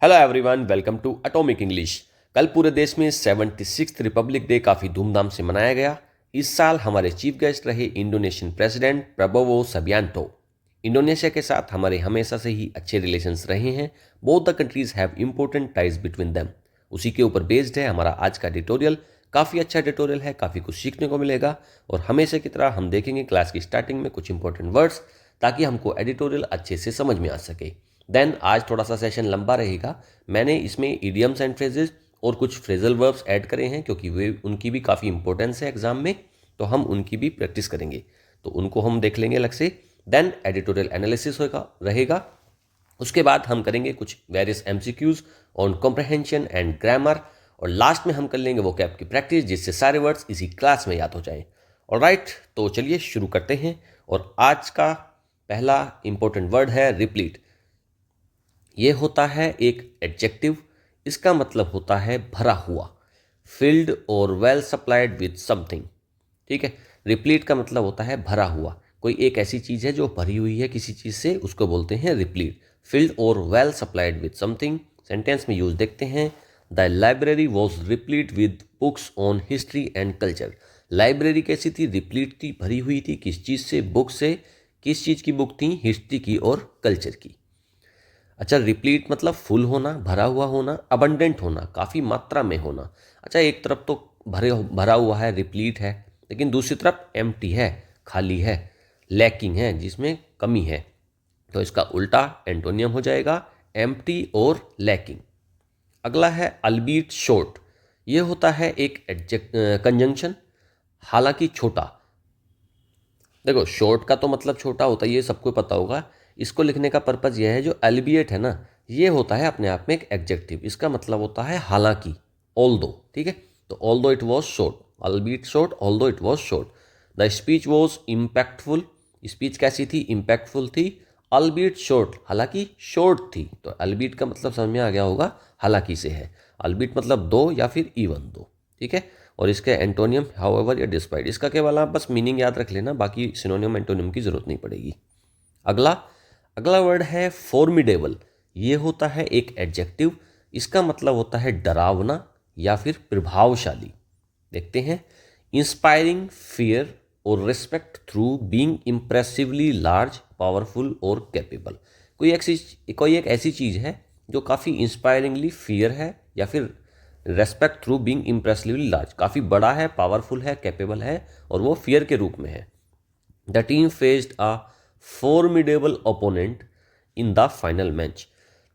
Hello everyone, welcome to atomic English. कल पूरे देश में 76th रिपब्लिक डे काफ़ी धूमधाम से मनाया गया। इस साल हमारे चीफ गेस्ट रहे इंडोनेशियन प्रेसिडेंट प्रबोवो सबियांतो। इंडोनेशिया के साथ हमारे हमेशा से ही अच्छे रिलेशंस रहे हैं। Both the countries have important ties between them. उसी के ऊपर बेस्ड है हमारा आज का एडिटोरियल। काफ़ी अच्छा एडिटोरियल है, काफ़ी कुछ सीखने को मिलेगा और हमेशा की तरह हम देखेंगे क्लास की स्टार्टिंग में कुछ इंपॉर्टेंट वर्ड्स, ताकि हमको एडिटोरियल अच्छे से समझ में आ सके। देन आज थोड़ा सा सेशन लंबा रहेगा। मैंने इसमें इडियम्स एंड फ्रेजेस और कुछ फ्रेजल वर्ब्स ऐड करे हैं क्योंकि वे उनकी भी काफ़ी इंपॉर्टेंस है एग्जाम में, तो हम उनकी भी प्रैक्टिस करेंगे, तो उनको हम देख लेंगे अलग से। देन एडिटोरियल एनालिसिस होगा रहेगा। उसके बाद हम करेंगे कुछ various MCQs on comprehension and grammar, और लास्ट में हम कर लेंगे वो कैप की प्रैक्टिस, जिससे सारे वर्ड्स इसी क्लास में याद हो जाएं। ऑलराइट, तो चलिए शुरू करते हैं। और आज का पहला इंपॉर्टेंट वर्ड है रिप्लीट। ये होता है एक एडजेक्टिव। इसका मतलब होता है भरा हुआ, फिल्ड और वेल सप्लाइड विथ समथिंग। ठीक है, रिप्लीट का मतलब होता है भरा हुआ। कोई एक ऐसी चीज़ है जो भरी हुई है किसी चीज़ से, उसको बोलते हैं रिप्लीट। फिल्ड और well supplied with something. Sentence में यूज देखते हैं। The library was replete with books on history and culture. Library कैसी थी? रिप्लीट थी, भरी हुई थी। किस चीज़ से? बुक से। किस चीज़ की बुक थी? हिस्ट्री की और कल्चर की। अच्छा, रिप्लीट मतलब फुल होना, भरा हुआ होना, अबंडेंट होना, काफ़ी मात्रा में होना। अच्छा, एक तरफ तो भरा हुआ है, रिप्लीट है, लेकिन दूसरी तरफ एम्प्टी है, खाली है, लैकिंग है, जिसमें कमी है। तो इसका उल्टा एंटोनियम हो जाएगा एम्प्टी और लैकिंग। अगला है अल्बीट शॉर्ट। ये होता है एक कंजंक्शन, हालांकि छोटा। देखो, शॉर्ट का तो मतलब छोटा होता है, ये सबको पता होगा। इसको लिखने का पर्पज़ यह है, जो एल्बिएट है ना, ये होता है अपने आप में एक एडजेक्टिव। इसका मतलब होता है हालांकि, ऑल्दो। ठीक है, तो although it was short, albeit short, although it was short. The speech was impactful. Speech कैसी थी? इम्पैक्टफुल थी। अल्बीट शॉर्ट, हालांकि शॉर्ट थी। तो अल्बीट का मतलब समझ में आ गया होगा, हालांकि से है। अल्बीट मतलब दो या फिर इवन दो। ठीक है, और इसके एंटोनियम हाउएवर या डिस्पाइट। इसका केवल आप बस मीनिंग याद रख लेना, बाकी सिनोनियम एंटोनियम की जरूरत नहीं पड़ेगी। अगला अगला वर्ड है फॉर्मिडेबल। ये होता है एक एडजेक्टिव। इसका मतलब होता है डरावना या फिर प्रभावशाली। देखते हैं। इंस्पायरिंग फियर और respect through being impressively large, powerful और कैपेबल। कोई एक ऐसी चीज़ है जो काफ़ी इंस्पायरिंगली फियर है, या फिर respect through being impressively large, काफ़ी बड़ा है, पावरफुल है, कैपेबल है, और वो फियर के रूप में है। The team faced a formidable opponent in the final match.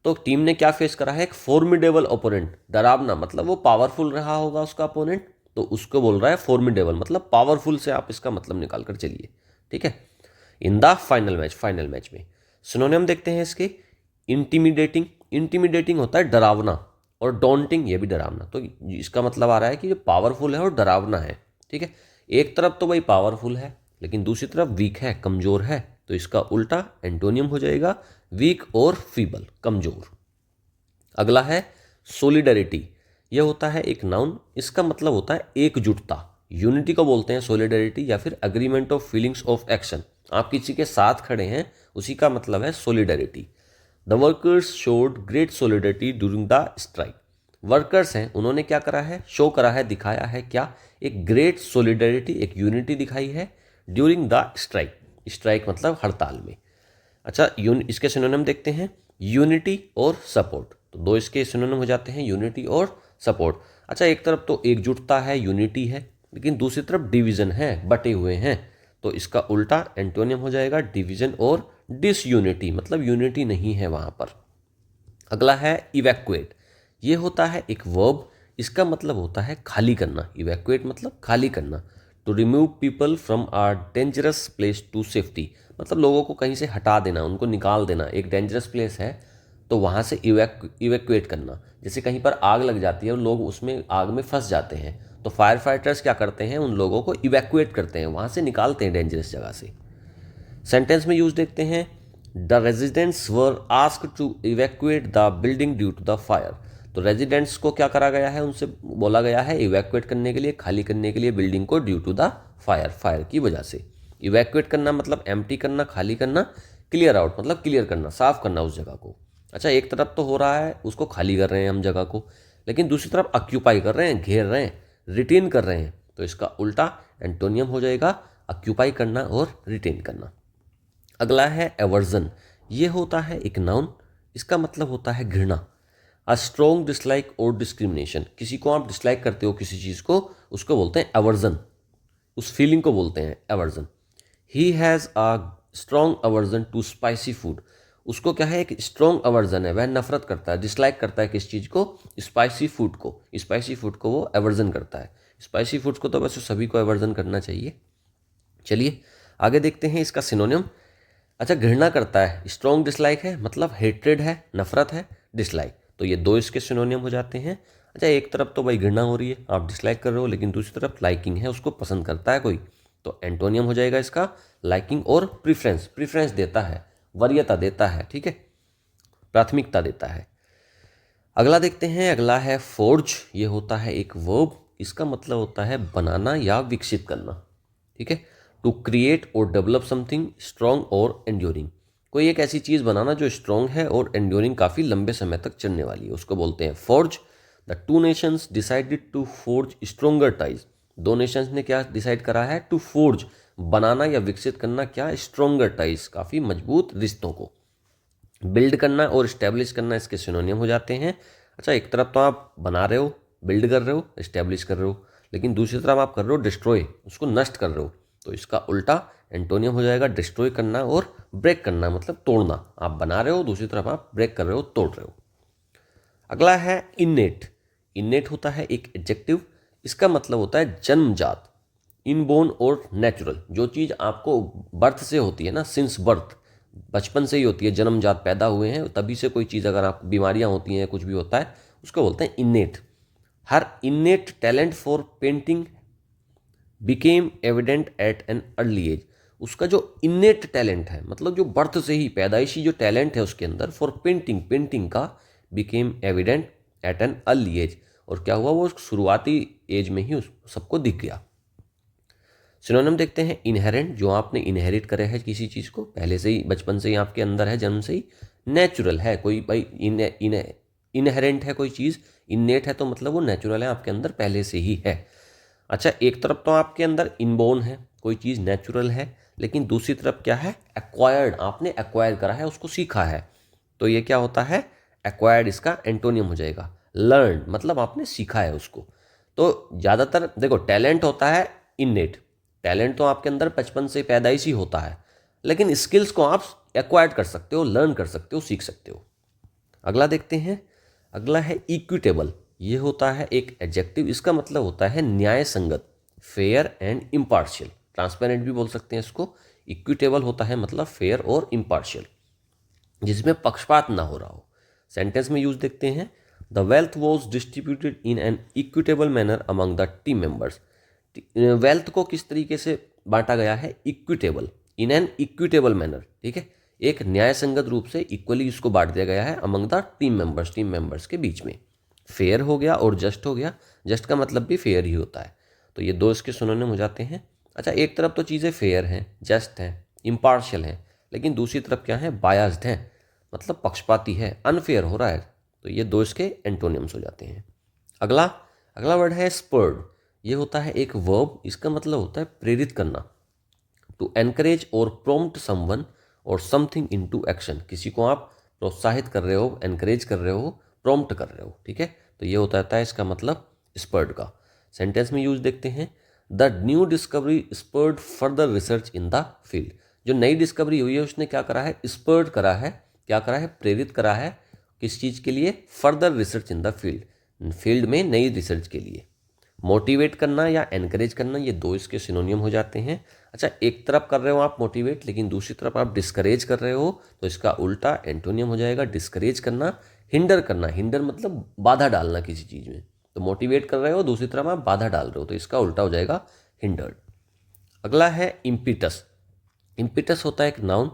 तो टीम ने क्या फेस करा है? एक फॉर्मिडेबल ओपोनेंट। डरावना मतलब वो पावरफुल रहा होगा उसका अपोनेंट, तो उसको बोल रहा है फॉर्मिडेबल, मतलब पावरफुल से आप इसका मतलब निकाल कर चलिए। ठीक है, in the final match, final match में। सिनोनिम देखते हैं इसके। इंटिमिडेटिंग। इंटिमिडेटिंग होता है डरावना, और डॉन्टिंग ये भी डरावना। तो इसका मतलब आ रहा है कि जो पावरफुल है और डरावना है। ठीक है, एक तरफ तो भाई पावरफुल है, लेकिन दूसरी तरफ वीक है, कमजोर है। तो इसका उल्टा एंटोनियम हो जाएगा वीक और फीबल, कमजोर। अगला है सोलिडरिटी। यह होता है एक नाउन। इसका मतलब होता है एकजुटता। यूनिटी को बोलते हैं सोलिडरिटी, या फिर agreement of feelings of action. आप किसी के साथ खड़े हैं, उसी का मतलब है solidarity. The workers showed great solidarity during the strike. Workers हैं, उन्होंने क्या करा है? शो करा है, दिखाया है क्या? एक ग्रेट सोलिडरिटी, एक यूनिटी दिखाई है ड्यूरिंग द स्ट्राइक। स्ट्राइक मतलब हड़ताल में। अच्छा, इसके सिनोनिम देखते हैं। यूनिटी और सपोर्ट, तो दो इसके सिनोनिम हो जाते हैं, यूनिटी और सपोर्ट। अच्छा, एक तरफ तो एकजुटता है, यूनिटी है, लेकिन दूसरी तरफ डिवीजन है, बटे हुए हैं। तो इसका उल्टा एंटोनियम हो जाएगा डिवीजन और डिसयूनिटी, मतलब यूनिटी नहीं है वहां पर। अगला है इवैक्यूएट। ये होता है एक वर्ब। इसका मतलब होता है खाली करना। इवैक्यूएट मतलब खाली करना। To remove people from a dangerous place to safety, मतलब लोगों को कहीं से हटा देना, उनको निकाल देना। एक डेंजरस प्लेस है तो वहाँ से इवैक्यूएट करना। जैसे कहीं पर आग लग जाती है और लोग उसमें आग में फंस जाते हैं, तो फायर फाइटर्स क्या करते हैं? उन लोगों को इवैक्यूएट करते हैं, वहाँ से निकालते हैं डेंजरस जगह से। सेंटेंस में यूज देखते हैं। The residents were asked to evacuate the building due to the fire. तो रेजिडेंट्स को क्या करा गया है? उनसे बोला गया है इवैक्यूएट करने के लिए, खाली करने के लिए बिल्डिंग को, due to the fire, fire की वजह से। इवैक्यूएट करना मतलब एम्प्टी करना, खाली करना। क्लियर आउट मतलब क्लियर करना, साफ करना उस जगह को। अच्छा, एक तरफ तो हो रहा है उसको खाली कर रहे हैं हम जगह को, लेकिन दूसरी तरफ ऑक्यूपाई कर रहे हैं, घेर रहे हैं, रिटेन कर रहे हैं। तो इसका उल्टा एंटोनियम हो जाएगा ऑक्यूपाई करना और रिटेन करना। अगला है एवर्जन। ये होता है एक नाउन, इसका मतलब होता है घृणा। अ स्ट्रॉन्ग डिसलाइक और डिस्क्रिमिनेशन, किसी को आप डिसलाइक करते हो किसी चीज़ को, उसको बोलते हैं एवर्जन, उस फीलिंग को बोलते हैं aversion. He has a strong aversion to spicy food, उसको क्या है, एक स्ट्रॉन्ग अवर्जन है, वह नफरत करता है, डिसलाइक करता है किस चीज़ को, स्पाइसी फूड को। स्पाइसी फूड को वो एवर्जन करता है। स्पाइसी फूड्स को तो वैसे सभी को एवर्जन करना चाहिए। चलिए आगे देखते हैं इसका सिनोनिम। अच्छा, घृणा करता है, स्ट्रॉन्ग डिसलाइक है, मतलब हेट्रेड है, नफरत है, डिसलाइक, तो ये दो इसके सिनोनियम हो जाते हैं। अच्छा, एक तरफ तो भाई घृणा हो रही है, आप डिसलाइक कर रहे हो, लेकिन दूसरी तरफ लाइकिंग है, उसको पसंद करता है कोई, तो एंटोनियम हो जाएगा इसका लाइकिंग और प्रीफरेंस। प्रीफरेंस देता है, वरीयता देता है, ठीक है, प्राथमिकता देता है। अगला देखते हैं, अगला है फोर्ज। ये होता है एक वर्ब, इसका मतलब होता है बनाना या विकसित करना, ठीक है। टू क्रिएट और डेवलप समथिंग स्ट्रॉन्ग और एंड्योरिंग, कोई एक ऐसी चीज़ बनाना जो स्ट्रॉन्ग है और एंड्योरिंग, काफ़ी लंबे समय तक चलने वाली है, उसको बोलते हैं forge. The two nations decided to forge stronger ties, दो नेशंस ने क्या डिसाइड करा है, टू फोर्ज, बनाना या विकसित करना क्या, स्ट्रोंगर टाइज, काफ़ी मजबूत रिश्तों को। बिल्ड करना और इस्टेब्लिश करना इसके सिनोनियम हो जाते हैं। अच्छा, एक तरफ तो आप बना रहे हो, बिल्ड कर रहे हो, इस्टेब्लिश कर रहे हो, लेकिन दूसरी तरफ आप कर रहे हो डिस्ट्रॉय, उसको नष्ट कर रहे हो, तो इसका उल्टा एंटोनियम हो जाएगा डिस्ट्रॉय करना और ब्रेक करना, मतलब तोड़ना। आप बना रहे हो, दूसरी तरफ आप ब्रेक कर रहे हो, तोड़ रहे हो। अगला है इन्नेट। इन्नेट होता है एक एडजेक्टिव, इसका मतलब होता है जन्मजात, इनबोर्न और नेचुरल, जो चीज़ आपको बर्थ से होती है ना, सिंस बर्थ, बचपन से ही होती है, जन्मजात पैदा हुए हैं तभी से कोई चीज़, अगर आप बीमारियां होती हैं, कुछ भी होता है, उसको बोलते हैं innate. Her innate talent for painting became evident at an early age, उसका जो इन्नेट टैलेंट है, मतलब जो बर्थ से ही पैदाइशी जो टैलेंट है उसके अंदर, फॉर पेंटिंग, पेंटिंग का, became evident at an early age, और क्या हुआ, वो शुरुआती एज में ही सबको दिख गया। सिनोनिम देखते हैं इनहेरेंट, जो आपने इनहेरिट करे है किसी चीज़ को, पहले से ही बचपन से ही आपके अंदर है, जन्म से ही। नेचुरल है कोई, भाई इनहेरेंट है कोई चीज़, इन्नेट है तो मतलब वो नेचुरल है, आपके अंदर पहले से ही है। अच्छा, एक तरफ तो आपके अंदर इनबोर्न है, कोई चीज़ नेचुरल है, लेकिन दूसरी तरफ क्या है, एक्वायर्ड, आपने एक्वायर करा है, उसको सीखा है, तो ये क्या होता है, एक्वायर्ड, इसका एंटोनियम हो जाएगा लर्न, मतलब आपने सीखा है उसको। तो ज़्यादातर देखो, टैलेंट होता है इननेट, टैलेंट तो आपके अंदर बचपन से पैदाइशी होता है, लेकिन स्किल्स को आप एक्वायर्ड कर सकते हो, लर्न कर सकते हो, सीख सकते हो। अगला देखते हैं, अगला है इक्विटेबल। ये होता है एक एडजेक्टिव, इसका मतलब होता है न्याय संगत, फेयर एंड इम्पार्शियल, ट्रांसपेरेंट भी बोल सकते हैं इसको। इक्विटेबल होता है मतलब फेयर और इम्पार्शियल, जिसमें पक्षपात ना हो रहा हो। सेंटेंस में यूज देखते हैं, the wealth was distributed in an equitable manner among the team members. Wealth को किस तरीके से बांटा गया है, equitable, in an equitable manner, ठीक है, एक न्याय संगत रूप से इक्वली इसको बांट दिया गया है among the team members, team members के बीच में। फेयर हो गया और जस्ट हो गया, जस्ट का मतलब भी फेयर ही होता है, तो ये दो इसके सिनोनिम हो जाते हैं। अच्छा, एक तरफ तो चीज़ें फेयर हैं, जस्ट हैं, इम्पार्शियल हैं, लेकिन दूसरी तरफ क्या है, बायस्ड हैं, मतलब पक्षपाती है, अनफेयर हो रहा है, तो ये दो इसके एंटोनियम्स हो जाते हैं। अगला अगला वर्ड है स्पर्ड। ये होता है एक वर्ब, इसका मतलब होता है प्रेरित करना, टू एनकरेज और प्रोम्प्ट समवन और समथिंग इनटू एक्शन, किसी को आप प्रोत्साहित कर रहे हो, एनकरेज कर रहे हो, प्रोम्प्ट कर रहे हो, ठीक है, तो ये होता है इसका मतलब स्पर्ड का। सेंटेंस में यूज देखते हैं, the new discovery spurred further research in the field, जो नई डिस्कवरी हुई है उसने क्या करा है, स्पर्ड करा है, क्या करा है, प्रेरित करा है, किस चीज़ के लिए, further research in the field, field में नई रिसर्च के लिए। मोटिवेट करना या एनकरेज करना, ये दो इसके सिनोनियम हो जाते हैं। अच्छा, एक तरफ कर रहे हो आप मोटिवेट, लेकिन दूसरी तरफ आप डिस्करेज कर रहे हो, तो इसका उल्टा एंटोनियम हो जाएगा डिस्करेज करना, हिंडर करना, हिंडर मतलब बाधा डालना किसी चीज़ में, तो मोटिवेट कर रहे हो, दूसरी तरफ आप बाधा डाल रहे हो, तो इसका उल्टा हो जाएगा हिंडर्ड। अगला है इम्पिटस। इम्पिटस होता है एक नाउन,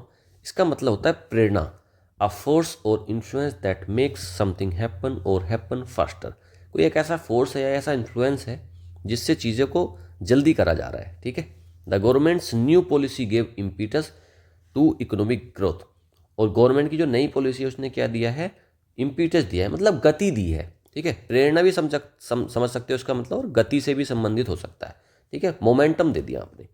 इसका मतलब होता है प्रेरणा, अ फोर्स और influence that makes something happen और हैपन फास्टर, कोई एक ऐसा फोर्स है या ऐसा इन्फ्लुएंस है जिससे चीज़ों को जल्दी करा जा रहा है, ठीक है। The government's new policy gave impetus to economic growth, और गवर्नमेंट की जो नई पॉलिसी है उसने क्या दिया है, इम्पीटस दिया है, मतलब गति दी है। ठीक है, प्रेरणा भी समझ सकते हो उसका मतलब, और गति से भी संबंधित हो सकता है। ठीक है, मोमेंटम दे दिया आपने।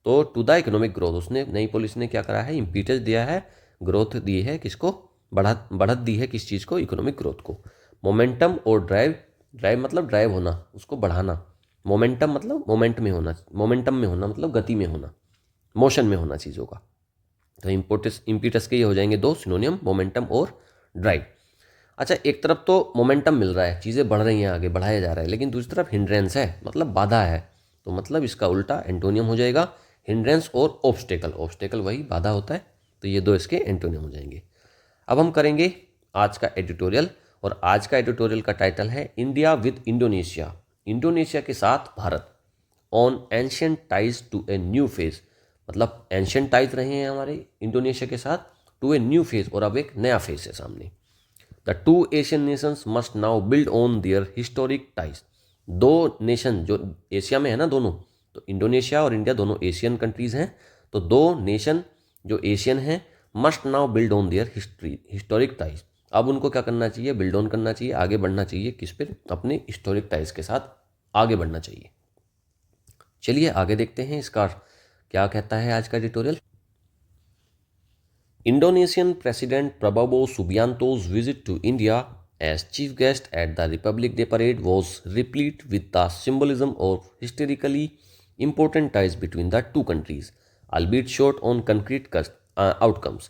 तो टू द इकोनॉमिक ग्रोथ, उसने नई पॉलिसी ने क्या करा है, इम्पीटस दिया है, ग्रोथ दी है, किसको, बढ़त दी है, किस चीज़ को, इकोनॉमिक ग्रोथ को। मोमेंटम और ड्राइव, ड्राइव मतलब ड्राइव होना, उसको बढ़ाना। मोमेंटम मतलब मोमेंटम में होना मतलब गति में होना, मोशन में होना चीज़ों का। तो इम्पीटस के ये हो जाएंगे दो सिनोनियम, मोमेंटम और ड्राइव। अच्छा, एक तरफ तो मोमेंटम मिल रहा है, चीज़ें बढ़ रही हैं, आगे बढ़ाया जा रहा है, लेकिन दूसरी तरफ हिंड्रेंस है, मतलब बाधा है। तो मतलब इसका उल्टा एंटोनियम हो जाएगा हिंड्रेंस और ऑब्स्टेकल। ऑब्स्टेकल वही बाधा होता है, तो ये दो इसके एंटोनियम हो जाएंगे। अब हम करेंगे आज का एडिटोरियल, और आज का एडिटोरियल का टाइटल है इंडिया विद इंडोनेशिया, इंडोनेशिया के साथ Bharat, on ancient ties to a new phase. मतलब एंशियंट टाइज रहे हैं हमारे इंडोनेशिया के साथ, टू ए न्यू फेज, और अब एक नया फेज है सामने। The two Asian Nations must now build on their historic ties. दो नेशन जो एशिया में है ना दोनों, तो इंडोनेशिया और इंडिया दोनों एशियन कंट्रीज हैं, तो दो नेशन जो एशियन हैं must now build on their historic ties. अब उनको क्या करना चाहिए, बिल्ड ऑन करना चाहिए, आगे बढ़ना चाहिए, किस पर, अपने हिस्टोरिक टाइज के साथ आगे बढ़ना चाहिए। चलिए आगे देखते हैं इसका क्या कहता है आज का editorial. Indonesian President Prabowo Subianto's visit to India as chief guest at the Republic Day parade was replete with the symbolism of historically important ties between the two countries, albeit short on concrete outcomes.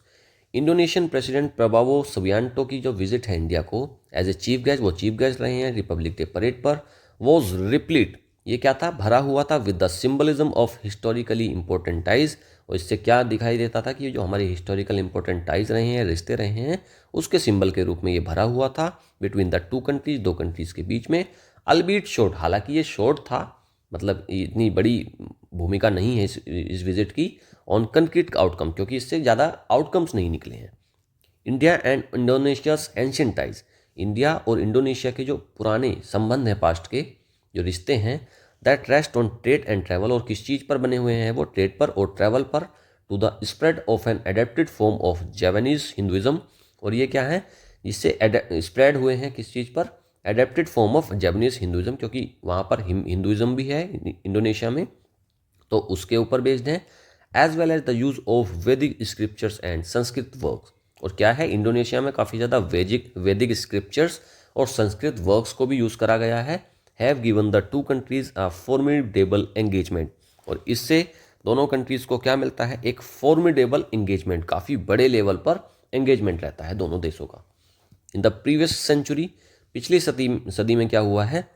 Indonesian president Prabowo Subianto की जो visit है India को as a chief guest, वो chief guest रहे हैं Republic Day parade पर, was replete, ये क्या था, भरा हुआ था, with the symbolism of historically important ties. और इससे क्या दिखाई देता था कि ये जो हमारे हिस्टोरिकल इंपॉर्टेंट टाइज रहे हैं, रिश्ते रहे हैं, उसके सिंबल के रूप में ये भरा हुआ था बिटवीन द टू कंट्रीज, दो कंट्रीज के बीच में। अल्बीट शॉर्ट, हालांकि ये शॉर्ट था, मतलब इतनी बड़ी भूमिका नहीं है इस विजिट की, ऑन कंक्रीट आउटकम, क्योंकि इससे ज़्यादा आउटकम्स नहीं निकले हैं। India and इंडोनेशियाज ancient ties, India और इंडोनेशिया के जो पुराने संबंध हैं, पास्ट के जो रिश्ते हैं, that rest on trade and travel, और किस चीज़ पर बने हुए हैं वो, ट्रेड पर और ट्रैवल पर, to the spread of an adapted form of Javanese Hinduism. और ये क्या है, जिससे स्प्रेड हुए हैं किस चीज़ पर, adapted form of Javanese Hinduism, क्योंकि वहाँ पर हिंदुइज्म भी है इंडोनेशिया में, तो उसके ऊपर बेस्ड है। As well as the use of Vedic scriptures and Sanskrit works, और क्या है, इंडोनेशिया में काफ़ी ज़्यादा वैदिक स्क्रिप्चर्स और संस्कृत वर्क्स को भी यूज़ करा गया है। Have given the two countries a formidable engagement, और इससे दोनों कंट्रीज़ को क्या मिलता है, एक फॉर्मिडेबल एंगेजमेंट, काफ़ी बड़े लेवल पर एंगेजमेंट रहता है दोनों देशों का। इन द प्रीवियस सेंचुरी, पिछली सदी में क्या हुआ है,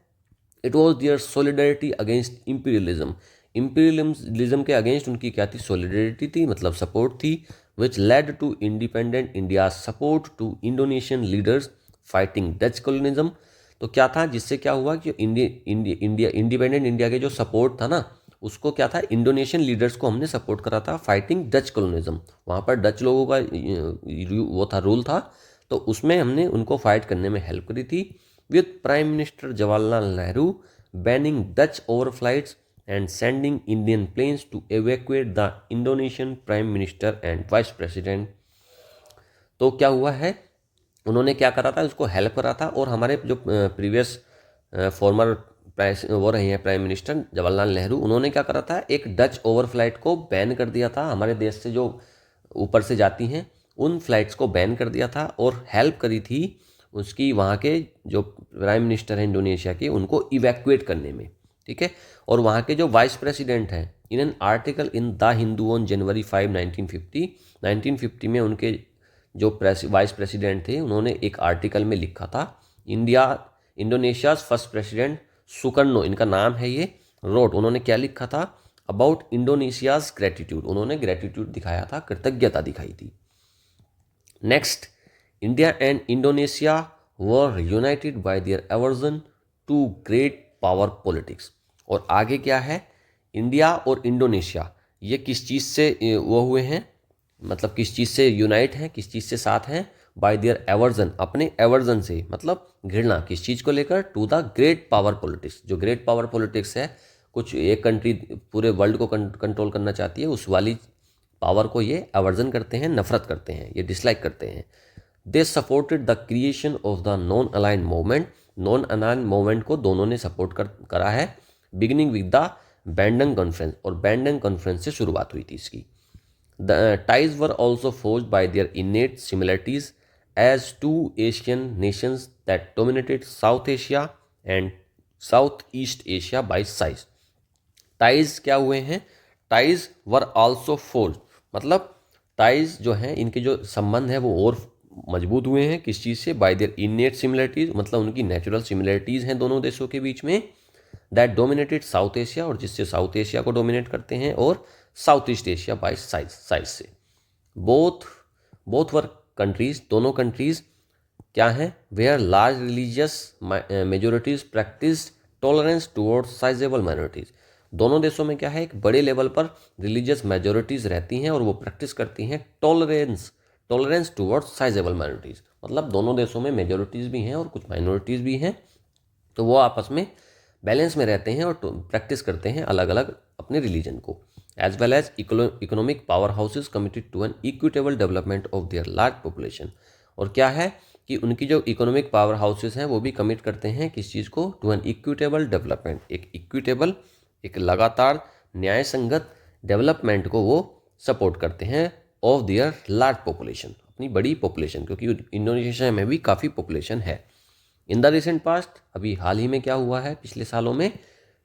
it was there solidarity against imperialism, imperialism के अगेंस्ट उनकी क्या थी, सोलिडरिटी थी, मतलब सपोर्ट थी, which led to independent India support to Indonesian leaders fighting Dutch colonialism. तो क्या था, जिससे क्या हुआ कि इंडिपेंडेंट इंडिया के जो सपोर्ट था ना, उसको क्या था, इंडोनेशियन लीडर्स को हमने सपोर्ट करा था फाइटिंग डच कॉलोनिज्म। वहाँ पर डच लोगों का वो था, रूल था, तो उसमें हमने उनको फाइट करने में हेल्प करी थी, with prime minister Jawaharlal Nehru banning Dutch over flights and sending Indian planes to evacuate the Indonesian prime minister and vice president. तो क्या हुआ है, उन्होंने क्या करा था, उसको हेल्प करा था, और हमारे जो प्रीवियस फॉर्मर वो रहे हैं प्राइम मिनिस्टर जवाहरलाल नेहरू, उन्होंने क्या करा था, एक डच ओवर फ्लाइट को बैन कर दिया था, हमारे देश से जो ऊपर से जाती हैं उन फ्लाइट्स को बैन कर दिया था, और हेल्प करी थी उसकी, वहाँ के जो प्राइम मिनिस्टर हैं इंडोनेशिया के, उनको इवैक्यूएट करने में। ठीक है, और वहाँ के जो वाइस प्रेसिडेंट हैं, in an article in the Hindu on January 5, 1950 में उनके जो वाइस प्रेसिडेंट थे, उन्होंने एक आर्टिकल में लिखा था, इंडोनेशियाज फर्स्ट प्रेसिडेंट सुकर्नो, इनका नाम है ये, रोट, उन्होंने क्या लिखा था, अबाउट इंडोनेशियाज ग्रेटिट्यूड, उन्होंने ग्रेटिट्यूड दिखाया था, कृतज्ञता दिखाई थी। Next, India and Indonesia were united by their aversion to great power politics. और आगे क्या है, इंडिया और इंडोनेशिया ये किस चीज़ से वो हुए हैं, मतलब किस चीज़ से यूनाइट हैं, किस चीज़ से साथ हैं, बाय देयर एवर्जन, अपने एवर्जन से, मतलब घृणा, किस चीज़ को लेकर, to the great power politics. जो ग्रेट पावर पॉलिटिक्स है, कुछ एक कंट्री पूरे वर्ल्ड को कंट्रोल करना चाहती है, उस वाली पावर को ये अवर्जन करते हैं, नफरत करते हैं, ये डिसलाइक करते हैं। They supported the creation of the non aligned movement, non aligned movement को दोनों ने सपोर्ट करा है, beginning with the Bandung conference, और बैंडंग कॉन्फ्रेंस से शुरुआत हुई थी इसकी। The ties were also forged by their innate similarities as two Asian nations that dominated south Asia and south east Asia by size. Ties क्या हुए हैं, ties were also forged, मतलब टाइज जो हैं इनके जो संबंध है वो और मजबूत हुए हैं, किस चीज़ से, बाय देयर इनेट सिमिलरिटीज, मतलब उनकी नेचुरल सिमिलरिटीज हैं दोनों देशों के बीच में, दैट डोमिनेटेड साउथ एशिया, और जिससे साउथ एशिया को डोमिनेट करते हैं, और south east Asia by size से। बोथ वर कंट्रीज, दोनों कंट्रीज क्या हैं, where large religious majorities practice tolerance towards sizeable minorities. दोनों देशों में क्या है, एक बड़े लेवल पर रिलीजियस मेजोरिटीज रहती हैं और वो प्रैक्टिस करती हैं टॉलरेंस टुवर्ड्स साइजेबल माइनॉरिटीज, मतलब दोनों देशों में मेजोरिटीज भी हैं और कुछ माइनॉरिटीज भी हैं, तो वो आपस में बैलेंस में रहते हैं और प्रैक्टिस करते हैं अलग अलग अपने रिलीजन को। As well as economic powerhouses committed to an equitable development of their large population, और क्या है कि उनकी जो इकोनॉमिक पावर हाउसेज हैं वो भी कमिट करते हैं किस चीज़ को, टू एन इक्विटेबल डेवलपमेंट, एक इक्विटेबल, एक लगातार न्याय संगत डेवलपमेंट को वो सपोर्ट करते हैं ऑफ देयर लार्ज पॉपुलेशन, अपनी बड़ी पॉपुलेशन, क्योंकि इंडोनेशिया में भी काफ़ी पॉपुलेशन है। इन द रिसेंट पास्ट, अभी हाल ही में क्या हुआ है, पिछले सालों में,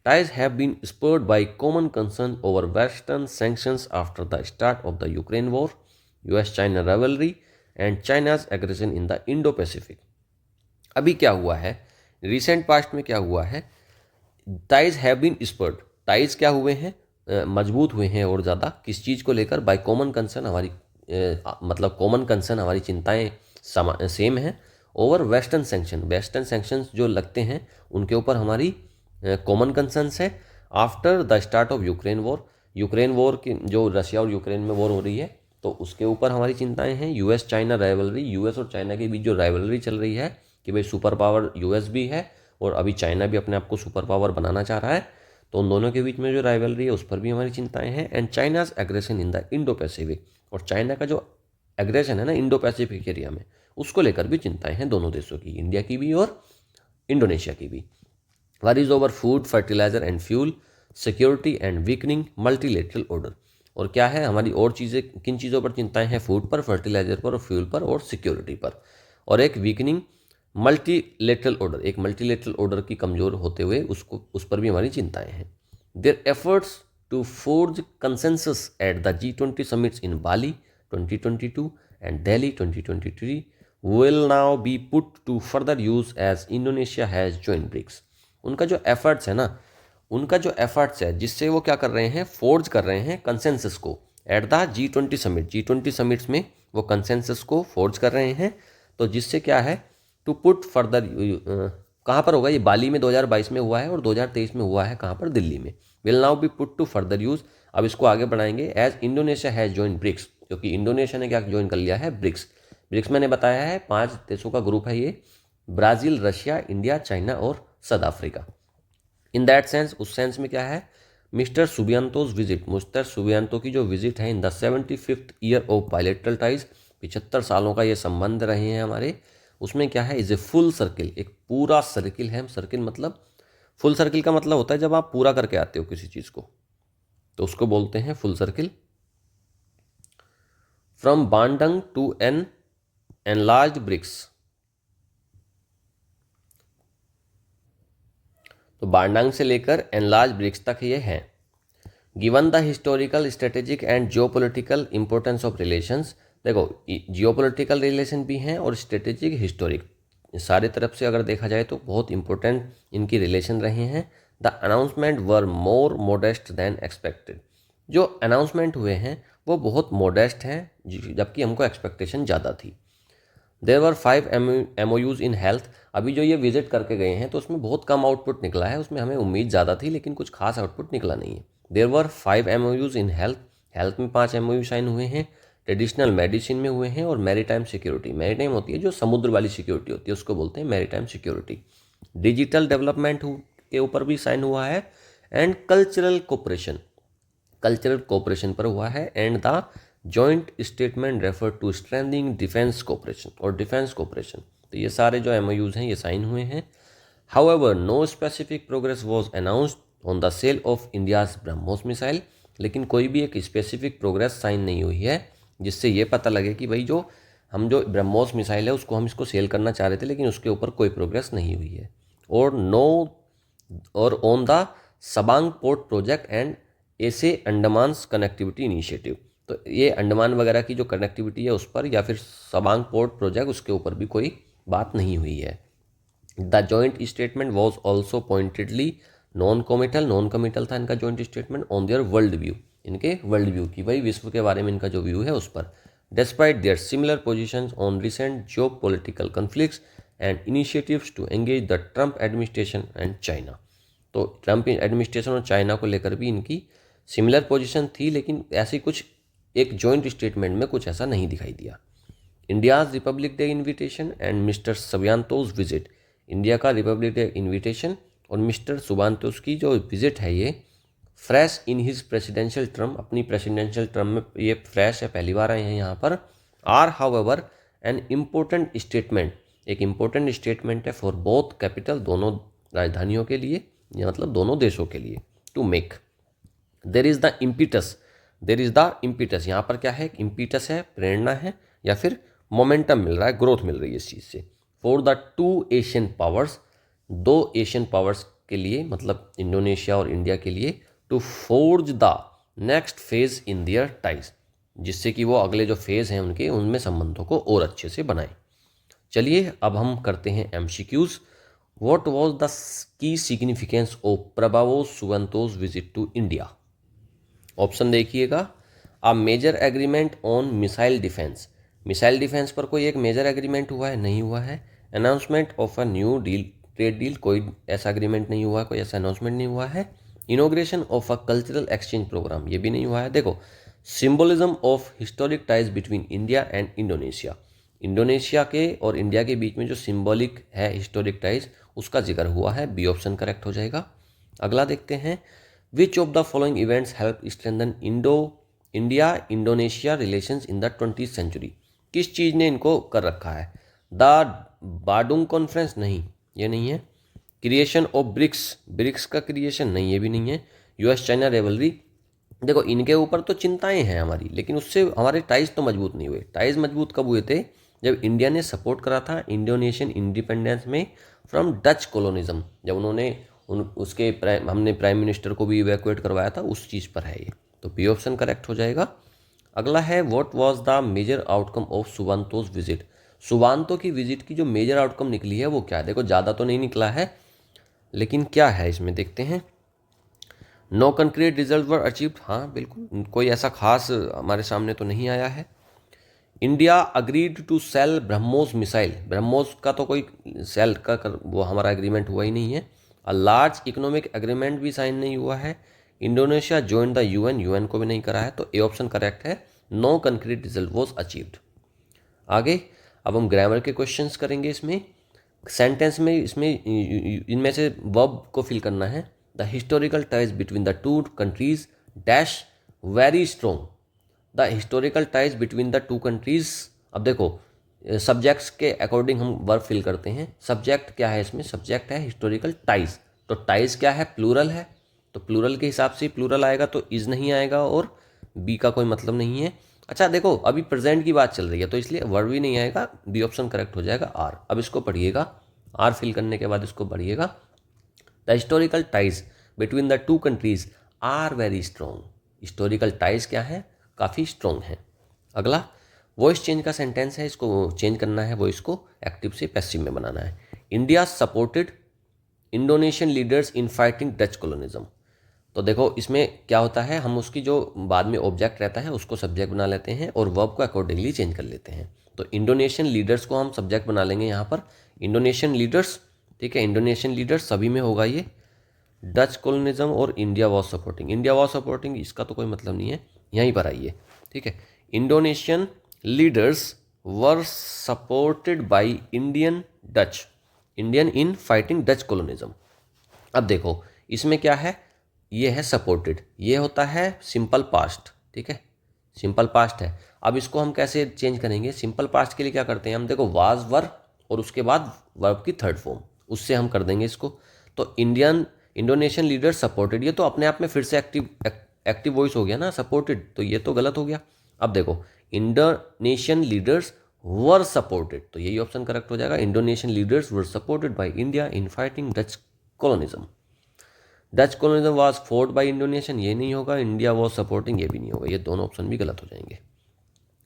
ties have been spurred by common concern over Western sanctions after the start of the Ukraine war, US-China rivalry and China's aggression in the Indo-Pacific। अभी क्या हुआ है, रिसेंट पास्ट में क्या हुआ है, ties have been spurred, ties क्या हुए हैं, मजबूत हुए हैं और ज़्यादा, किस चीज़ को लेकर, बाय कॉमन कंसर्न, हमारी मतलब कॉमन कंसर्न, हमारी चिंताएं सेम हैं, ओवर वेस्टर्न सेंक्शंस जो लगते हैं उनके ऊपर हमारी कॉमन कंसर्न्स है, after the start of Ukraine war की, जो रशिया और यूक्रेन में वॉर हो रही है तो उसके ऊपर हमारी चिंताएं हैं। यूएस चाइना राइवलरी, यूएस और चाइना के बीच जो राइवलरी चल रही है कि भाई सुपर पावर यूएस भी है और अभी चाइना भी अपने आप को सुपर पावर बनाना चाह रहा है, तो उन दोनों के बीच में जो राइवलरी है उस पर भी हमारी चिंताएं हैं। And China's aggression in the Indo Pacific, और चाइना का जो एग्रेशन है ना इंडो पैसिफिक एरिया में, उसको लेकर भी चिंताएं हैं दोनों देशों की, इंडिया की भी और इंडोनेशिया की भी। Worries over food, fertiliser and fuel security and weakening multilateral order, और क्या है हमारी और चीज़ें, किन चीज़ों पर चिंताएं हैं, फूड पर, फर्टिलाइजर पर और फ्यूल पर और सिक्योरिटी पर, और एक वीकनिंग मल्टीलेटरल ऑर्डर, एक मल्टीलेटरल ऑर्डर की कमज़ोर होते हुए उस पर भी हमारी चिंताएं हैं। Their efforts to forge consensus at the G20 summits in Bali 2022 and Delhi 2023 will now be put to further use as Indonesia has joined BRICS। उनका जो एफर्ट्स है ना, उनका जो एफर्ट्स है जिससे वो क्या कर रहे हैं, फोर्ज कर रहे हैं कंसेंसस को eight the G20 summit, G20 summits में वो कंसेंसस को फोर्ज कर रहे हैं, तो जिससे क्या है, टू पुट फर्दर, कहाँ पर होगा ये, बाली में 2022 में हुआ है और 2023 में हुआ है कहाँ पर, दिल्ली में। Will now be put to further use, अब इसको आगे बढ़ाएंगे as Indonesia has join BRICS, क्योंकि इंडोनेशिया ने क्या ज्वाइन कर लिया है, ब्रिक्स मैंने बताया है 5 देशों का ग्रुप है ये, ब्राज़ील, रशिया, इंडिया, चाइना और south Africa. In that sense, उस सेंस में क्या है, मिस्टर सुबियांतोज विजिट, मिस्टर सुबियांतो की जो विजिट है in the 75th year of bilateral ties, 75 सालों का ये संबंध रहे हैं हमारे, उसमें क्या है, इज ए फुल सर्किल, एक पूरा सर्किल है। सर्किल मतलब, फुल सर्किल का मतलब होता है जब आप पूरा करके आते हो किसी चीज़ को, तो उसको बोलते हैं full circle. From Bandung to an enlarged BRICS, तो बांडंग से लेकर एनलार्ज ब्रिक्स तक ये हैं। Given the historical, strategic and geopolitical importance of relations, देखो जियोपॉलिटिकल रिलेशन भी हैं और स्ट्रेटेजिक, हिस्टोरिक, सारे तरफ से अगर देखा जाए तो बहुत इंपॉर्टेंट इनकी रिलेशन रहे हैं। The announcements were more modest than expected, जो अनाउंसमेंट हुए हैं वो बहुत मोडेस्ट हैं जबकि हमको एक्सपेक्टेशन ज़्यादा थी। There were 5 MOUs in health, अभी जो ये विजिट करके गए हैं तो उसमें बहुत कम आउटपुट निकला है, उसमें हमें उम्मीद ज़्यादा थी लेकिन कुछ खास आउटपुट निकला नहीं है। There were 5 MOUs in health में 5 MOU साइन हुए हैं, ट्रेडिशनल मेडिसिन में हुए हैं और मैरीटाइम सिक्योरिटी, मैरीटाइम होती है जो समुद्र वाली सिक्योरिटी होती है उसको बोलते हैं मैरीटाइम सिक्योरिटी। डिजिटल डेवलपमेंट के ऊपर भी साइन हुआ है, एंड कल्चरल कोऑपरेशन पर हुआ है, and the joint statement refer to strengthening defence cooperation और डिफेंस कोऑपरेशन। तो ये सारे जो MOUs हैं ये साइन हुए हैं। However no specific progress was announced on the sale of India's BrahMos missile. लेकिन कोई भी एक स्पेसिफिक प्रोग्रेस साइन नहीं हुई है जिससे ये पता लगे कि भाई जो हम जो ब्रह्मोस मिसाइल है उसको हम इसको सेल करना चाह रहे थे लेकिन उसके ऊपर कोई प्रोग्रेस नहीं हुई है। और on the Sabang port project and ऐसे अंडमान्स कनेक्टिविटी इनिशिएटिव। तो ये अंडमान वगैरह की जो कनेक्टिविटी है उस पर या फिर सबांग पोर्ट प्रोजेक्ट उसके ऊपर भी कोई बात नहीं हुई है। The joint statement was also pointedly non committal था इनका joint statement on their world view, इनके वर्ल्ड व्यू की भाई विश्व के बारे में इनका जो व्यू है उस पर। Despite their similar position on recent geopolitical conflicts and initiatives to engage the Trump administration and China. तो ट्रंप एडमिनिस्ट्रेशन और चाइना को लेकर भी इनकी सिमिलर पोजीशन थी लेकिन ऐसी कुछ एक जॉइंट स्टेटमेंट में कुछ ऐसा नहीं दिखाई दिया। India's Republic Day invitation and mister Subianto's visit. India का रिपब्लिक डे इन्विटेशन और मिस्टर सुबांतोस की जो विजिट है ये fresh in his presidential term, अपनी प्रेसिडेंशियल टर्म में ये फ्रेश है, पहली बार आए हैं यहाँ पर। Are however an important statement, एक इम्पोर्टेंट स्टेटमेंट है फॉर बोथ कैपिटल, दोनों राजधानियों के लिए, या मतलब दोनों देशों के लिए। To make there is the impetus, यहाँ पर क्या है, इम्पिटस है, प्रेरणा है या फिर मोमेंटम मिल रहा है, ग्रोथ मिल रही है इस चीज़ से। For the two Asian powers, दो एशियन पावर्स के लिए, मतलब इंडोनेशिया और इंडिया के लिए, to forge the next phase in their ties, जिससे कि वो अगले जो फेज़ हैं उनके, उनमें संबंधों को और अच्छे से बनाएं। चलिए अब हम करते हैं MCQs। What was the key significance of Prabowo Subianto's visit to India? Option देखिएगा। A major agreement on missile defence, missile defence पर कोई एक मेजर एग्रीमेंट हुआ है, नहीं हुआ है। Announcement of a new deal, trade deal, कोई ऐसा एग्रीमेंट नहीं हुआ है, कोई ऐसा अनाउंसमेंट नहीं हुआ है। Inauguration of a cultural exchange programme, ये भी नहीं हुआ है। देखो, symbolism of historic ties between India and Indonesia, Indonesia के और इंडिया के बीच में जो सिंबॉलिक है हिस्टोरिक टाइज, उसका जिक्र हुआ है। बी ऑप्शन करेक्ट हो जाएगा। अगला देखते हैं। Which of the following events help strengthen India Indonesia relations in the 20th century? किस चीज़ ने इनको कर रखा है? द बाडुंग कॉन्फ्रेंस, नहीं ये नहीं है। क्रिएशन ऑफ ब्रिक्स का क्रिएशन, नहीं ये भी नहीं है। US चाइना रेवलरी, देखो इनके ऊपर तो चिंताएं हैं हमारी, लेकिन उससे हमारे टाइज तो मजबूत नहीं हुए। टाइज मजबूत कब हुए थे? जब इंडिया ने सपोर्ट करा था इंडोनेशियन इंडिपेंडेंस में फ्रॉम डच कोलोनिज्म, जब उन्होंने हमने प्राइम मिनिस्टर को भी इवैक्यूएट करवाया था, उस चीज़ पर है ये। तो बी ऑप्शन करेक्ट हो जाएगा। अगला है, what was the major outcome of Subianto's visit? Subianto की विजिट की जो मेजर आउटकम निकली है वो क्या है? देखो ज़्यादा तो नहीं निकला है, लेकिन क्या है इसमें देखते हैं। No concrete result were achieved, हाँ बिल्कुल, कोई ऐसा खास हमारे सामने तो नहीं आया है। India agreed to sell BrahMos missile, BrahMos का तो कोई सेल का वो हमारा एग्रीमेंट हुआ ही नहीं है। अ लार्ज इकोनॉमिक एग्रीमेंट भी साइन नहीं हुआ है। इंडोनेशिया ज्वाइन द यूएन को भी नहीं करा है। तो ए ऑप्शन करेक्ट है, no concrete result was achieved. आगे अब हम ग्रामर के क्वेश्चंस करेंगे। इसमें सेंटेंस में इनमें से वर्ब को फिल करना है। The historical ties between the two countries dash very strong, the historical ties between the two countries. अब देखो सब्जेक्ट्स के अकॉर्डिंग हम वर्ब फिल करते हैं। सब्जेक्ट क्या है इसमें? सब्जेक्ट है हिस्टोरिकल टाइज। तो टाइज क्या है? प्लूरल है, तो प्लूरल के हिसाब से प्लूरल आएगा, तो इज नहीं आएगा और बी का कोई मतलब नहीं है। अच्छा देखो अभी प्रेजेंट की बात चल रही है तो इसलिए वर्ब भी नहीं आएगा, बी ऑप्शन करेक्ट हो जाएगा आर। अब इसको पढ़िएगा, आर फिल करने के बाद इसको पढ़िएगा। The historical ties between the two countries are very strong, historical ties क्या है? काफ़ी स्ट्रॉन्ग है। अगला वॉइस चेंज का सेंटेंस है, इसको चेंज करना है, वॉइस को एक्टिव से पैसिव में बनाना है। India supported Indonesian leaders in fighting Dutch colonialism. तो देखो इसमें क्या होता है, हम उसकी जो बाद में ऑब्जेक्ट रहता है उसको सब्जेक्ट बना लेते हैं और वर्ब को अकॉर्डिंगली चेंज कर लेते हैं। तो इंडोनेशियन लीडर्स को हम सब्जेक्ट बना लेंगे यहाँ पर, इंडोनेशियन लीडर्स, ठीक है, इंडोनेशियन लीडर्स सभी में होगा ये। डच कोलोनिज्म और India was supporting, India was supporting इसका तो कोई मतलब नहीं है, यहीं पर आइए, ठीक है। Indonesian leaders were supported by Indian in fighting Dutch colonialism. अब देखो इसमें क्या है, ये है सपोर्टेड, ये होता है सिंपल पास्ट, ठीक है, सिंपल पास्ट है। अब इसको हम कैसे चेंज करेंगे? सिंपल पास्ट के लिए क्या करते हैं हम, देखो वाज वर और उसके बाद वर्ब की थर्ड फॉर्म, उससे हम कर देंगे इसको। तो इंडोनेशियन लीडर सपोर्टेड, ये तो अपने आप में फिर से एक्टिव वॉइस हो गया ना, सपोर्टेड, तो ये तो गलत हो गया। अब देखो इंडोनेशियन लीडर्स वर सपोर्टेड, तो यही ऑप्शन करेक्ट हो जाएगा। Indonesian leaders were supported by India in fighting Dutch colonialism. Dutch colonialism was fought by Indonesian, ये नहीं होगा। इंडिया वाज सपोर्टिंग, ये भी नहीं होगा। ये दोनों ऑप्शन भी गलत हो जाएंगे।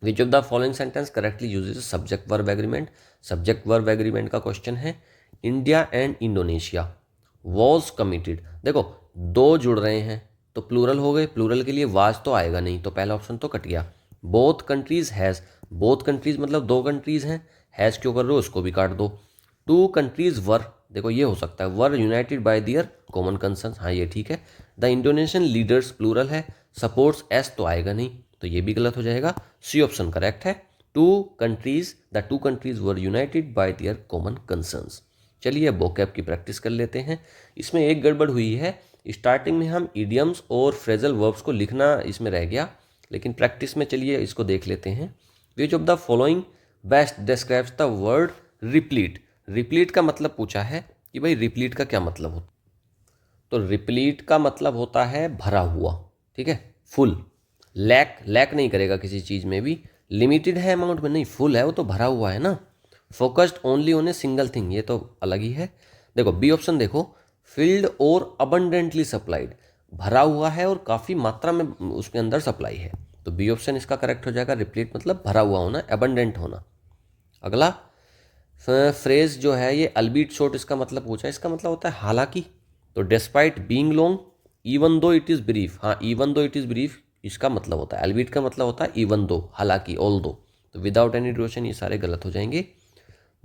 Which of the following sentence correctly uses subject verb agreement? Subject verb agreement का क्वेश्चन है। India and Indonesia was committed, देखो दो जुड़ रहे हैं तो प्लूरल हो गए, प्लूरल के लिए वाज तो आएगा नहीं, तो पहला ऑप्शन तो कट गया। Both countries has, both countries मतलब दो कंट्रीज हैं, हैज़ क्यों कर रहे हो, उसको भी काट दो। टू कंट्रीज वर, देखो ये हो सकता है, were united by their common concern, हाँ ये ठीक है। द इंडोनेशियन लीडर्स प्लूरल है, सपोर्ट्स एस तो आएगा नहीं, तो ये भी गलत हो जाएगा। सी ऑप्शन करेक्ट है। The two countries were united by their common concerns. चलिए वोकैब की प्रैक्टिस कर लेते हैं। इसमें एक गड़बड़ हुई है, स्टार्टिंग में हम इडियम्स और फ्रेजल वर्ब्स को लिखना इसमें रह गया, लेकिन प्रैक्टिस में चलिए इसको देख लेते हैं। Which of the following best describes the word replete? Replete का मतलब पूछा है कि भाई रिप्लीट का क्या मतलब होता है, तो रिप्लीट का मतलब होता है भरा हुआ, ठीक है, फुल। लैक, लैक नहीं करेगा किसी चीज़ में भी, लिमिटेड है अमाउंट में नहीं, फुल है वो तो भरा हुआ है ना। Focused only on a single thing, ये तो अलग ही है। देखो बी ऑप्शन देखो, फिल्ड और अबंडेंटली सप्लाइड, भरा हुआ है और काफ़ी मात्रा में उसके अंदर सप्लाई है, तो बी ऑप्शन इसका करेक्ट हो जाएगा। रिप्लीट मतलब भरा हुआ होना, अबंडेंट होना। अगला फ्रेज जो है ये अल्बीट शॉर्ट, इसका मतलब पूछा है, इसका मतलब होता है हालांकि, तो despite being long even though it is brief, हाँ even though it is brief इसका मतलब होता है। अल्बीट का मतलब होता है इवन दो, हालांकि, ऑल दो, तो विदाउट एनी ड्यूरेशन ये सारे गलत हो जाएंगे।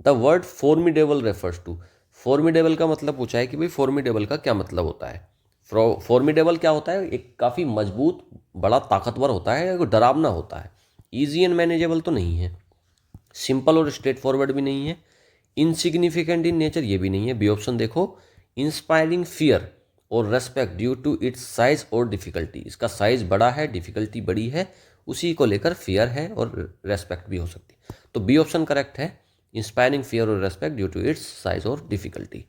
The word formidable refers to, formidable का मतलब पूछा है कि भाई फॉर्मिडेबल का क्या मतलब होता है। फॉर्मिडेबल क्या होता है, एक काफ़ी मजबूत, बड़ा ताकतवर होता है, या डरावना होता है। ईजी एंड मैनेजेबल तो नहीं है, सिंपल और स्ट्रेट फॉरवर्ड भी नहीं है, इनसिग्निफिकेंट इन नेचर ये भी नहीं है। बी ऑप्शन देखो, इंस्पायरिंग फियर और respect due to its size और डिफिकल्टी, इसका साइज बड़ा है, डिफिकल्टी बड़ी है, उसी को लेकर फियर है और रेस्पेक्ट भी हो सकती है, तो बी ऑप्शन करेक्ट है, इंस्पायरिंग फियर और respect due to its size और डिफिकल्टी।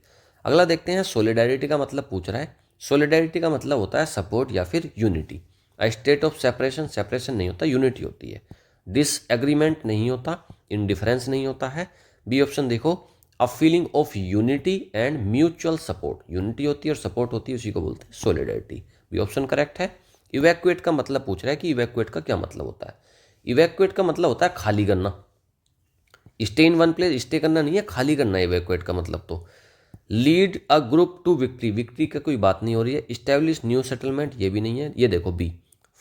अगला देखते हैं, सोलिडेरिटी का मतलब पूछ रहा है। सोलिडेरिटी का मतलब होता है सपोर्ट या फिर unity. A state of separation, separation नहीं होता, यूनिटी होती है। डिसएग्रीमेंट नहीं होता, इंडिफरेंस नहीं होता है। बी ऑप्शन देखो, a feeling of unity and mutual support, unity होती है और सपोर्ट होती है, उसी को बोलते हैं सोलिडेरिटी। बी ऑप्शन करेक्ट है। इवैक्यूएट का मतलब पूछ रहा है कि इवैक्यूएट का क्या मतलब होता है। इवैक्यूएट का मतलब होता है खाली करना, stay in one place, stay करना नहीं है, खाली करना है इवैक्यूएट का मतलब। तो lead a group to victory, victory का कोई बात नहीं हो रही है। इस्टेब्लिश न्यू सेटलमेंट, ये भी नहीं है। ये देखो बी,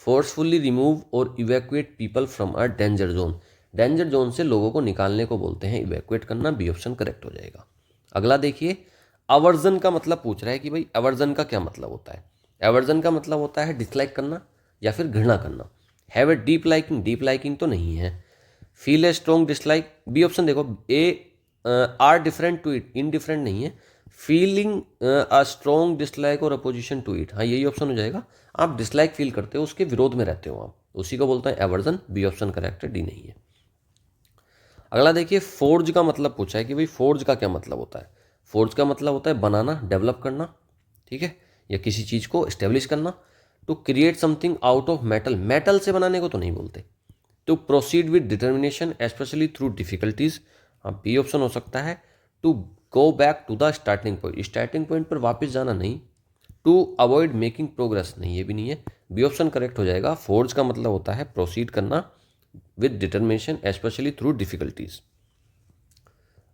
फोर्सफुली रिमूव और evacuate people from a danger zone, danger zone से लोगों को निकालने को बोलते हैं इवैक्यूएट करना। बी ऑप्शन करेक्ट हो जाएगा। अगला देखिए, अवर्जन का मतलब पूछ रहा है कि भाई अवर्जन का क्या मतलब होता है। अवर्जन का मतलब होता है डिसलाइक करना या फिर घृणा करना। Have a deep liking, deep liking तो नहीं है। Feel a strong dislike, B option देखो, a are different to it, indifferent नहीं है। फीलिंग अ स्ट्रॉन्ग डिसलाइक और अपोजिशन टू इट, हाँ यही ऑप्शन हो जाएगा। आप डिसलाइक फील करते हो, उसके विरोध में रहते हो आप, उसी को बोलते हैं एवर्जन। बी ऑप्शन करेक्ट है, डी नहीं है। अगला देखिए, फोर्ज का मतलब पूछा है कि भाई फोर्ज का क्या मतलब होता है। फोर्ज का मतलब होता है बनाना, डेवलप करना, ठीक है, या किसी चीज़ को इस्टेब्लिश करना। To create something out of metal, metal से बनाने को तो नहीं बोलते। To proceed with determination especially through difficulties, हाँ बी ऑप्शन हो सकता है। To go back to the starting point, starting point पर वापस जाना नहीं। टू अवॉइड मेकिंग प्रोग्रेस, नहीं ये भी नहीं है। बी ऑप्शन करेक्ट हो जाएगा। फोर्ज का मतलब होता है प्रोसीड करना with determination especially through difficulties.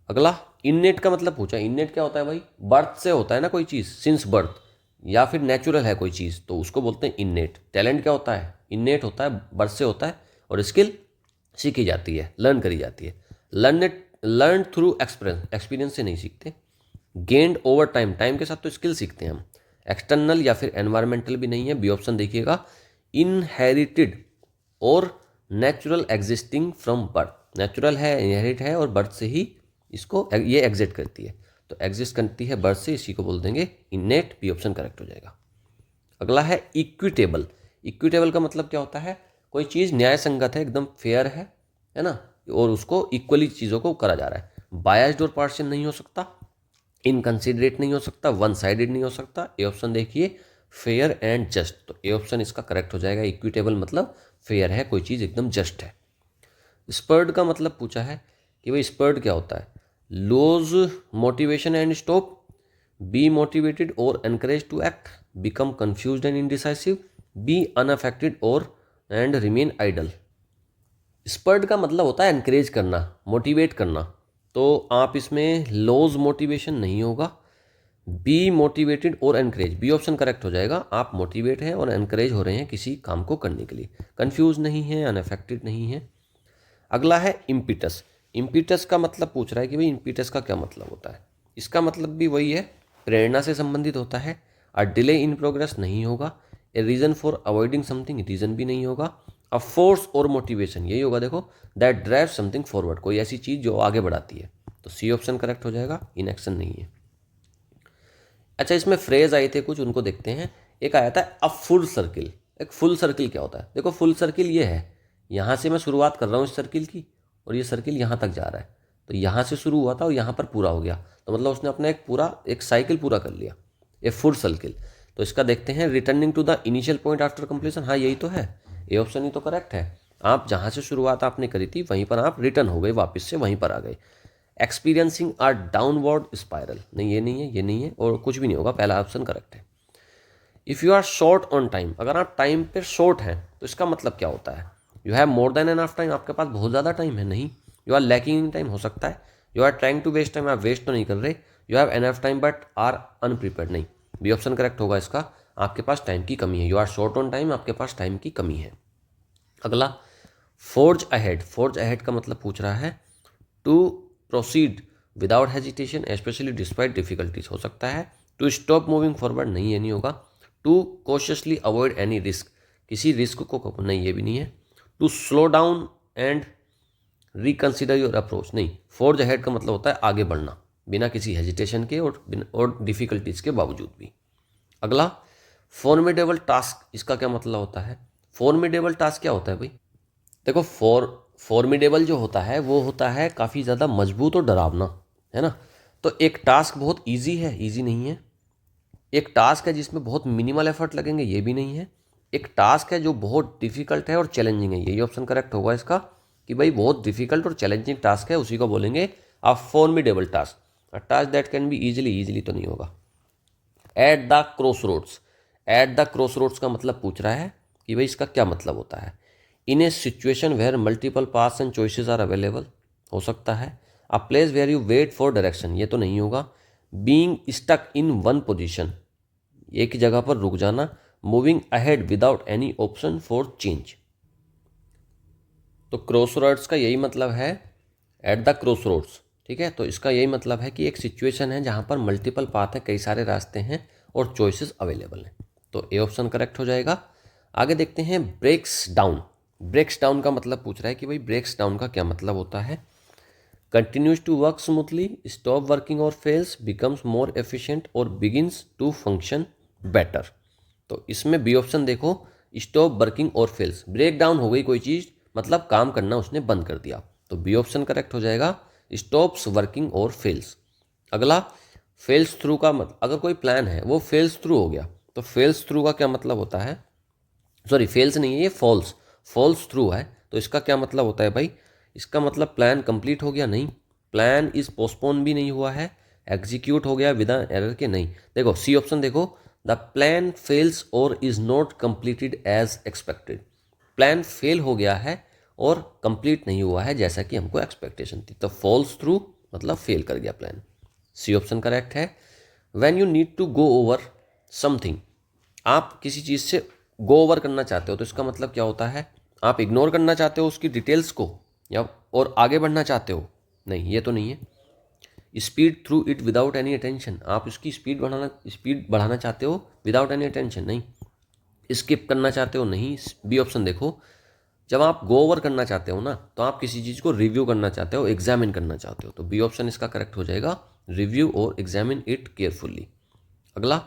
अगला, इननेट का मतलब पूछा। इननेट क्या होता है भाई, बर्थ से होता है ना कोई चीज़, सिंस बर्थ, या फिर नेचुरल है कोई चीज़, तो उसको बोलते हैं इननेट। टैलेंट क्या होता है, इननेट होता है, बर्थ से होता है, और स्किल सीखी जाती है, लर्न करी जाती है। लर्न थ्रू एक्सपीरियंस, एक्सपीरियंस से नहीं सीखते। गेंड ओवर टाइम, टाइम के साथ तो स्किल सीखते हैं हम। एक्सटर्नल या फिर एनवायरमेंटल भी नहीं है। बी ऑप्शन देखिएगा, इनहेरिटेड और natural existing from birth, natural है, इनहेरिट है, और बर्थ से ही इसको ये एग्जिट करती है, तो एग्जिस्ट करती है बर्थ से, इसी को बोल देंगे इननेट। बी ऑप्शन करेक्ट हो जाएगा। अगला है इक्विटेबल। इक्विटेबल का मतलब क्या होता है, कोई चीज़ न्याय संगत है, एकदम फेयर है ना, और उसको इक्वली चीज़ों को करा जा रहा है। बायस्ड और पार्शियल नहीं हो सकता, इनकंसिडरेट नहीं हो सकता, वन साइडेड नहीं हो सकता। ए ऑप्शन देखिए, फेयर एंड जस्ट, तो ए ऑप्शन इसका करेक्ट हो जाएगा। इक्विटेबल मतलब फेयर है, कोई चीज़ एकदम जस्ट है। स्पर्ड का मतलब पूछा है कि भाई स्पर्ड क्या होता है? Lose motivation and stop, be motivated और encourage to act, become confused and indecisive, be unaffected और एंड रिमेन आइडल। स्पर्ड का मतलब होता है एनकरेज करना, मोटिवेट करना, तो आप इसमें लॉज मोटिवेशन नहीं होगा, बी मोटिवेटेड और एनकरेज, बी ऑप्शन करेक्ट हो जाएगा। आप मोटिवेट हैं और एनकरेज हो रहे हैं किसी काम को करने के लिए, कंफ्यूज नहीं है, अनअफेक्टेड नहीं है। अगला है इम्पीटस। इम्पीटस का मतलब पूछ रहा है कि भाई इम्पीटस का क्या मतलब होता है? इसका मतलब भी वही है, प्रेरणा से संबंधित होता है। अ डिले इन प्रोग्रेस नहीं होगा, a reason for avoiding something, reason भी नहीं होगा। अ फोर्स और मोटिवेशन यही होगा, देखो, दैट ड्राइव समथिंग फॉरवर्ड, कोई ऐसी चीज़ जो आगे बढ़ाती है, तो सी ऑप्शन करेक्ट हो जाएगा, इन एक्शन नहीं है। अच्छा, इसमें फ्रेज आए थे कुछ, उनको देखते हैं। एक आया था अ फुल सर्किल। एक फुल सर्किल क्या होता है? देखो, फुल सर्किल ये है, यहाँ से मैं शुरुआत कर रहा हूँ इस सर्किल की, और ये सर्किल यहाँ तक जा रहा है, तो यहाँ से शुरू हुआ था और यहाँ पर पूरा हो गया, तो मतलब उसने अपना एक साइकिल पूरा कर लिया, ए फुल सर्किल। तो इसका देखते हैं, returning to the initial point after completion, हाँ यही तो है, ए ऑप्शन ही तो करेक्ट है। आप जहाँ से शुरुआत आपने करी थी वहीं पर आप रिटर्न हो गए, वापस से वहीं पर आ गए। एक्सपीरियंसिंग आर डाउनवर्ड स्पायरल, नहीं ये नहीं है, ये नहीं है, और कुछ भी नहीं होगा, पहला ऑप्शन करेक्ट है। If you are short on time, अगर आप टाइम पे शॉर्ट हैं तो इसका मतलब क्या होता है? You have more than enough time, आपके पास बहुत ज़्यादा टाइम है, नहीं। You are lacking in time हो सकता है। You are trying to waste time, आप वेस्ट तो नहीं कर रहे। You have enough time but are unprepared, नहीं, बी ऑप्शन करेक्ट होगा इसका, आपके पास टाइम की कमी है। You are short on time, आपके पास टाइम की कमी है। अगला, फोर्ज अहेड। फोर्ज अहेड का मतलब पूछ रहा है to proceed without hesitation especially despite difficulties, हो सकता है। टू स्टॉप मूविंग फॉरवर्ड, नहीं ये नहीं होगा। To cautiously avoid any risk, किसी रिस्क को, नहीं ये भी नहीं है। To slow down and reconsider your approach, नहीं। फोर्ज अहेड का मतलब होता है आगे बढ़ना बिना किसी हेजिटेशन के और डिफिकल्टीज के बावजूद भी। अगला, फॉर्मिडेबल टास्क, इसका क्या मतलब होता है? फॉर्मिडेबल टास्क क्या होता है भाई? देखो, फॉर्मिडेबल जो होता है वो होता है काफ़ी ज़्यादा मजबूत और डरावना, है ना। तो एक टास्क बहुत इजी है, इजी नहीं है। एक टास्क है जिसमें बहुत मिनिमल एफर्ट लगेंगे, ये भी नहीं है। एक टास्क है जो बहुत डिफिकल्ट है और चैलेंजिंग है, यही ऑप्शन करेक्ट होगा इसका, कि भाई बहुत डिफिकल्ट और चैलेंजिंग टास्क है, उसी को बोलेंगे a formidable task. A task that can be easily तो नहीं होगा। At the cross roads, at the cross roads का मतलब पूछ रहा है कि भाई इसका क्या मतलब होता है? In a situation where multiple paths and choices are available, हो सकता है। A place where you wait for direction, ये तो नहीं होगा। Being stuck in one position, एक ही जगह पर रुक जाना। Moving ahead without any option for change. तो क्रॉस रोड्स का यही मतलब है, एट द क्रॉस रोड्स, ठीक है। तो इसका यही मतलब है कि एक सिचुएशन है जहाँ पर मल्टीपल पाथ है, कई सारे रास्ते हैं और चॉइसेस अवेलेबल हैं, तो ए ऑप्शन करेक्ट हो जाएगा। आगे देखते हैं, ब्रेक्स डाउन। ब्रेक्स डाउन का मतलब पूछ रहा है कि भाई ब्रेक्स डाउन का क्या मतलब होता है? Continues to work smoothly, stop working और फेल्स, बिकम्स मोर एफिशिएंट और बिगिंस टू फंक्शन बेटर। तो इसमें बी ऑप्शन देखो, स्टॉप वर्किंग और फेल्स, ब्रेक डाउन हो गई कोई चीज़, मतलब काम करना उसने बंद कर दिया, तो बी ऑप्शन करेक्ट हो जाएगा, स्टॉप्स वर्किंग और फेल्स। अगला, फेल्स थ्रू का मतलब, अगर कोई प्लान है वो फेल्स थ्रू हो गया, तो फेल्स थ्रू का क्या मतलब होता है? सॉरी, फेल्स नहीं है ये, फॉल्स, फॉल्स थ्रू है, तो इसका क्या मतलब होता है भाई? इसका मतलब प्लान कंप्लीट हो गया, नहीं। प्लान इज पोस्टपोन भी नहीं हुआ है, एग्जीक्यूट हो गया विदा एरर के, नहीं। देखो सी ऑप्शन देखो, द प्लान फेल्स और is not completed as expected, plan fail हो गया है और कंप्लीट नहीं हुआ है जैसा कि हमको एक्सपेक्टेशन थी, तो फॉल्स थ्रू मतलब फेल कर गया प्लान, सी ऑप्शन करेक्ट है। When you need to go over something, आप किसी चीज़ से गो ओवर करना चाहते हो, तो इसका मतलब क्या होता है? आप इग्नोर करना चाहते हो उसकी डिटेल्स को, या और आगे बढ़ना चाहते हो, नहीं ये तो नहीं है। Speed through it without any attention, आप उसकी स्पीड बढ़ाना चाहते हो विदाउट एनी अटेंशन, नहीं। स्किप करना चाहते हो, नहीं, बी ऑप्शन देखो। जब आप गो ओवर करना चाहते हो ना, तो आप किसी चीज़ को रिव्यू करना चाहते हो, एग्जामिन करना चाहते हो, तो बी ऑप्शन इसका करेक्ट हो जाएगा, रिव्यू और एग्जामिन इट केयरफुली। अगला,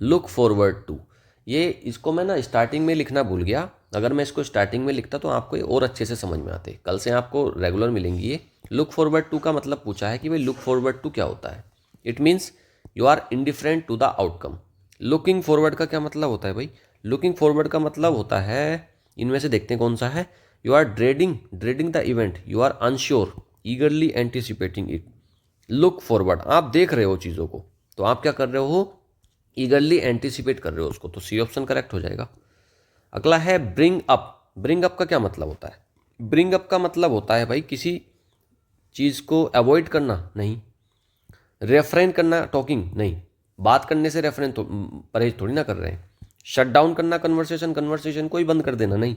लुक फॉरवर्ड टू, ये इसको मैं ना स्टार्टिंग में लिखना भूल गया, अगर मैं इसको स्टार्टिंग में लिखता तो आपको ये और अच्छे से समझ में आते। कल से आपको रेगुलर मिलेंगी ये। लुक फॉरवर्ड टू का मतलब पूछा है कि भाई लुक फॉरवर्ड टू क्या होता है। It means you are indifferent to the outcome. Looking forward का क्या मतलब होता है भाई? लुकिंग फॉरवर्ड का मतलब होता है, इनमें से देखते हैं कौन सा है। You are dreading the event, you are unsure, eagerly anticipating it. Look forward, आप देख रहे हो चीज़ों को, तो आप क्या कर रहे हो? ईगरली एंटिसिपेट कर रहे हो उसको, तो सी ऑप्शन करेक्ट हो जाएगा। अगला है ब्रिंग अप। ब्रिंग अप का क्या मतलब होता है? ब्रिंग अप का मतलब होता है भाई किसी चीज़ को अवॉइड करना नहीं, रेफरेन करना, टॉकिंग नहीं, बात करने से रेफरेन तो परहेज थोड़ी ना कर रहे हैं। शट डाउन करना कन्वर्सेशन को ही बंद कर देना नहीं।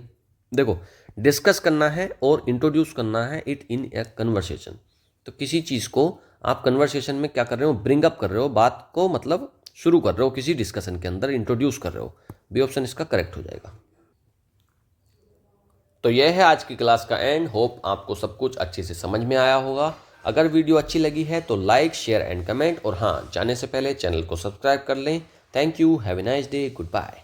देखो, डिस्कस करना है और इंट्रोड्यूस करना है इट इन ए कन्वर्सेशन। तो किसी चीज़ को आप कन्वर्सेशन में क्या कर रहे हो? ब्रिंग अप कर रहे हो, बात को मतलब शुरू कर रहे हो, किसी डिस्कशन के अंदर इंट्रोड्यूस कर रहे हो। बी ऑप्शन इसका करेक्ट हो जाएगा। तो यह है आज की क्लास का एंड। होप आपको सब कुछ अच्छे से समझ में आया होगा। अगर वीडियो अच्छी लगी है तो लाइक, शेयर एंड कमेंट, और हाँ, जाने से पहले चैनल को सब्सक्राइब कर लें। Thank you, have a nice day, good bye.